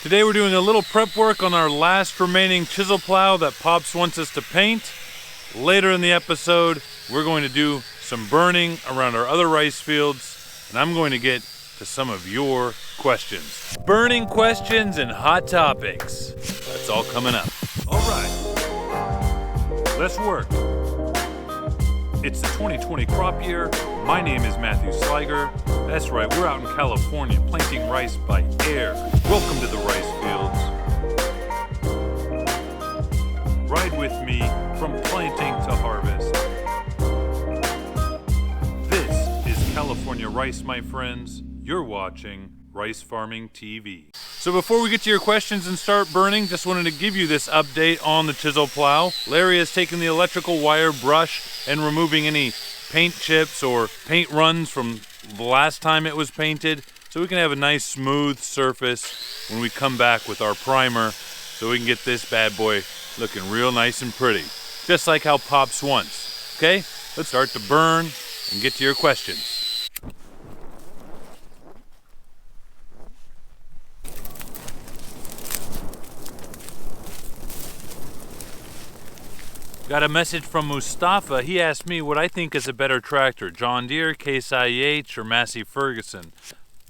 Today we're doing a little prep work on our last remaining chisel plow that Pops wants us to paint. Later in the episode, we're going to do some burning around our other rice fields, and I'm going to get to some of your questions. Burning questions and hot topics. That's all coming up. All right, let's work. It's the 2020 crop year. My name is Matthew Sliger. That's right, we're out in California planting rice by air. Welcome to the rice fields. Ride with me from planting to harvest. This is California Rice, my friends. You're watching Rice Farming TV. So before we get to your questions and start burning, just wanted to give you this update on the chisel plow. Larry has taken the electrical wire brush and removing any paint chips or paint runs from the last time it was painted, so we can have a nice smooth surface when we come back with our primer, so we can get this bad boy looking real nice and pretty, just like how Pops wants. Okay, let's start to burn and get to your questions. Got a message from Mustafa. He asked me what I think is a better tractor, John Deere, Case IH, or Massey Ferguson.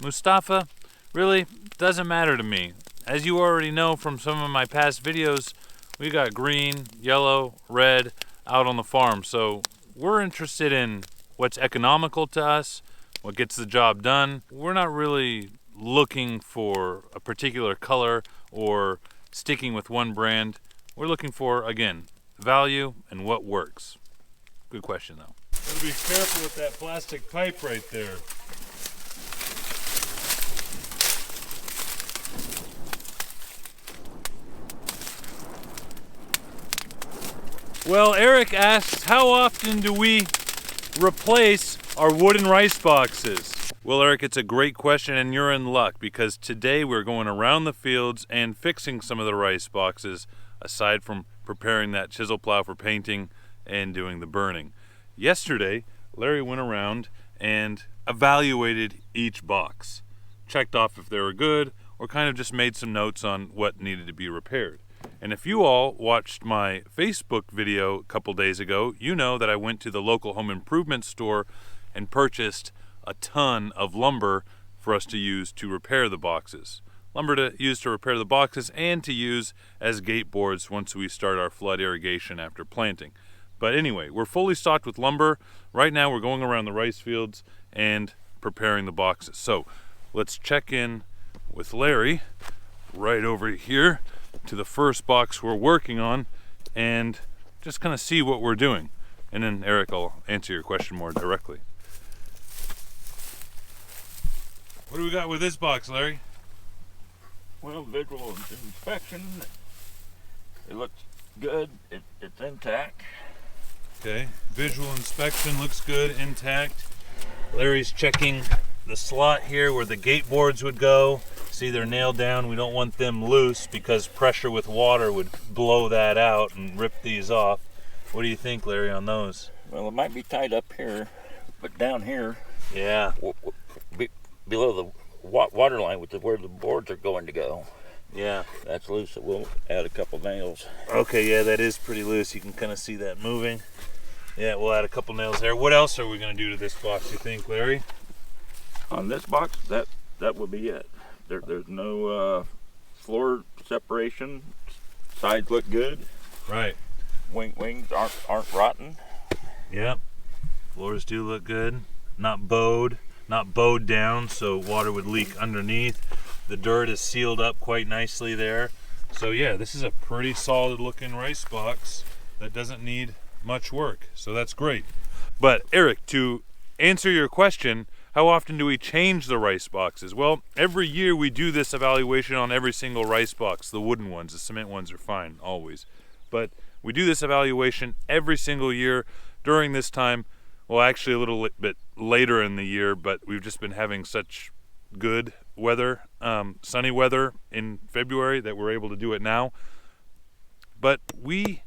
Mustafa, really, doesn't matter to me. As you already know from some of my past videos, we got green, yellow, red out on the farm. So we're interested in what's economical to us, what gets the job done. We're not really looking for a particular color or sticking with one brand. We're looking for, again, value and what works. Good question though. Gotta be careful with that plastic pipe right there. Well, Eric asks, how often do we replace our wooden rice boxes? Well, Eric, it's a great question and you're in luck because today we're going around the fields and fixing some of the rice boxes aside from preparing that chisel plow for painting and doing the burning. Yesterday, Larry went around and evaluated each box, checked off if they were good, or kind of just made some notes on what needed to be repaired. And if you all watched my Facebook video a couple days ago, you know that I went to the local home improvement store and purchased a ton of lumber for us to use to repair the boxes. Lumber to use to repair the boxes and to use as gate boards once we start our flood irrigation after planting. But anyway, we're fully stocked with lumber. Right now we're going around the rice fields and preparing the boxes. So let's check in with Larry right over here to the first box we're working on and just kind of see what we're doing. And then Eric will answer your question more directly. What do we got with this box, Larry? Well, visual inspection, it looks good, it's intact. Okay, visual inspection looks good, intact. Larry's checking the slot here where the gate boards would go. See, they're nailed down. We don't want them loose because pressure with water would blow that out and rip these off. What do you think, Larry, on those? Well, it might be tied up here, but down here, yeah, below the water line with where the boards are going to go. Yeah, that's loose, so we'll add a couple nails. Okay, yeah, that is pretty loose. You can kind of see that moving. Yeah, we'll add a couple nails there. What else are we going to do to this box, you think, Larry? On this box, that would be it. There's no floor separation. Sides look good. Right. Wings aren't rotten. Yep. Floors do look good. Not bowed down so water would leak underneath. The dirt is sealed up quite nicely there. So yeah, this is a pretty solid looking rice box that doesn't need much work. So that's great. But Eric, to answer your question, how often do we change the rice boxes? Well, every year we do this evaluation on every single rice box. The wooden ones, the cement ones are fine always. But we do this evaluation every single year during this time. Well, actually a little bit later in the year, but we've just been having such good weather, sunny weather in February that we're able to do it now. But we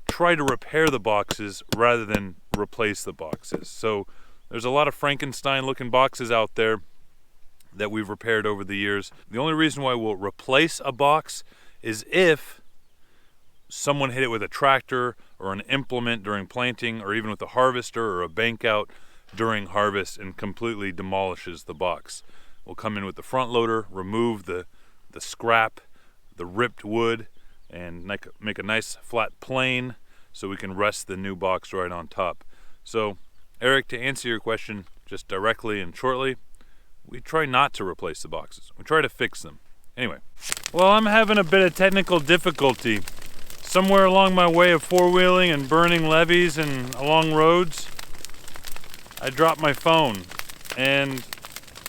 try to repair the boxes rather than replace the boxes. So there's a lot of Frankenstein looking boxes out there that we've repaired over the years. The only reason why we'll replace a box is if someone hit it with a tractor or an implement during planting, or even with a harvester or a bank out during harvest and completely demolishes the box. We'll come in with the front loader, remove the scrap, the ripped wood, and make a nice flat plane so we can rest the new box right on top. So, Eric, to answer your question just directly and shortly, we try not to replace the boxes. We try to fix them. Anyway. Well, I'm having a bit of technical difficulty. Somewhere along my way of four-wheeling and burning levees and along roads, I dropped my phone, and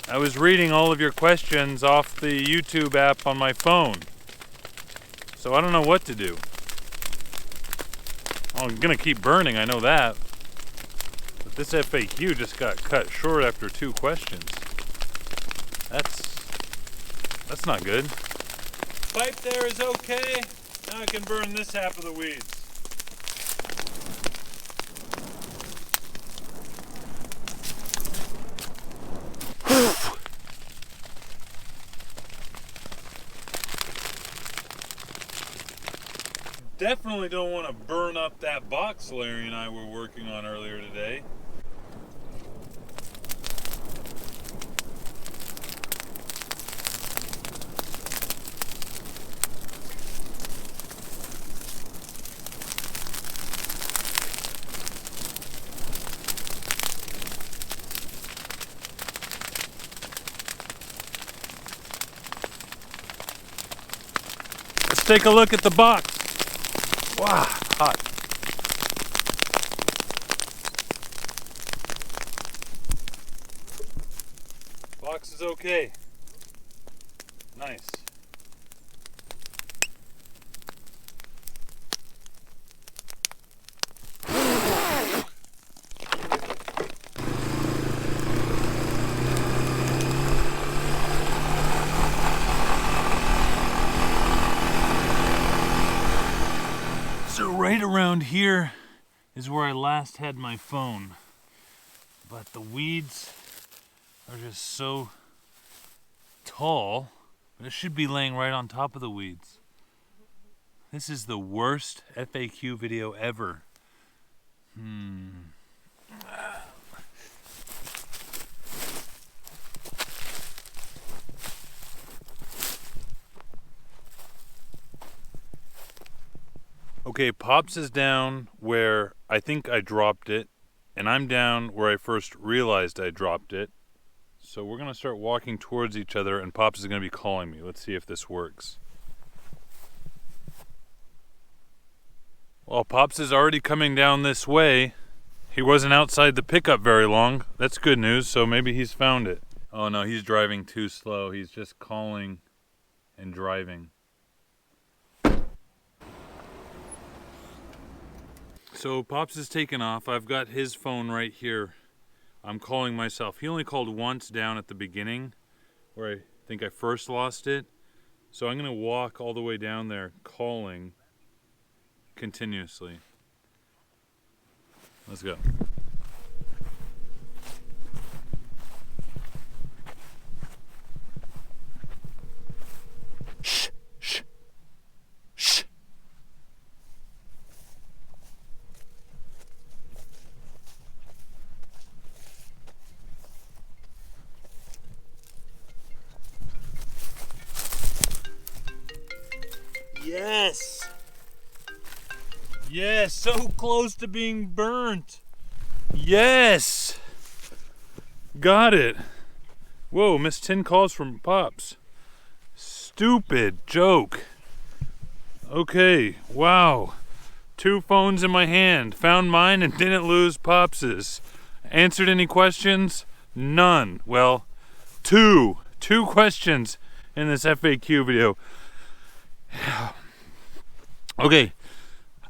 I was reading all of your questions off the YouTube app on my phone. So I don't know what to do. Well, I'm gonna keep burning, I know that. But this FAQ just got cut short after 2 questions. That's not good. Pipe there is okay. Now I can burn this half of the weeds. Definitely don't want to burn up that box Larry and I were working on earlier today. Let's take a look at the box. Wow, hot. Box is okay. Nice. So right around here is where I last had my phone, but the weeds are just so tall, but it should be laying right on top of the weeds. This is the worst FAQ video ever. Okay, Pops is down where I think I dropped it, and I'm down where I first realized I dropped it. So we're gonna start walking towards each other, and Pops is gonna be calling me. Let's see if this works. Well, Pops is already coming down this way. He wasn't outside the pickup very long. That's good news, so maybe he's found it. Oh no, he's driving too slow. He's just calling and driving. So Pops is taken off. I've got his phone right here. I'm calling myself. He only called once down at the beginning where I think I first lost it. So I'm gonna walk all the way down there calling continuously. Let's go. Shh, shh, shh. Yes! Yes, so close to being burnt. Yes! Got it. Whoa, missed 10 calls from Pops. Stupid joke. Okay, wow. 2 phones in my hand. Found mine and didn't lose Pops's. Answered any questions? None. Well, 2 questions in this FAQ video. Okay,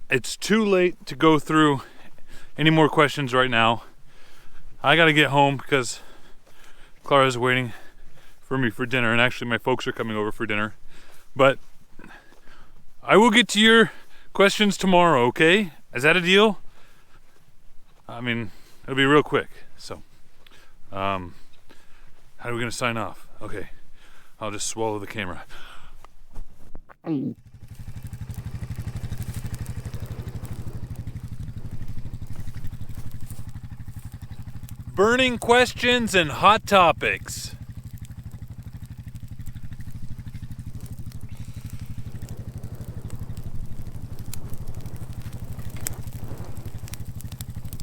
it's too late to go through any more questions right now. I gotta get home because Clara's waiting for me for dinner, and actually my folks are coming over for dinner. But I will get to your questions tomorrow, okay? Is that a deal? I mean, it'll be real quick. So, how are we gonna sign off? Okay, I'll just swallow the camera. Burning questions and hot topics.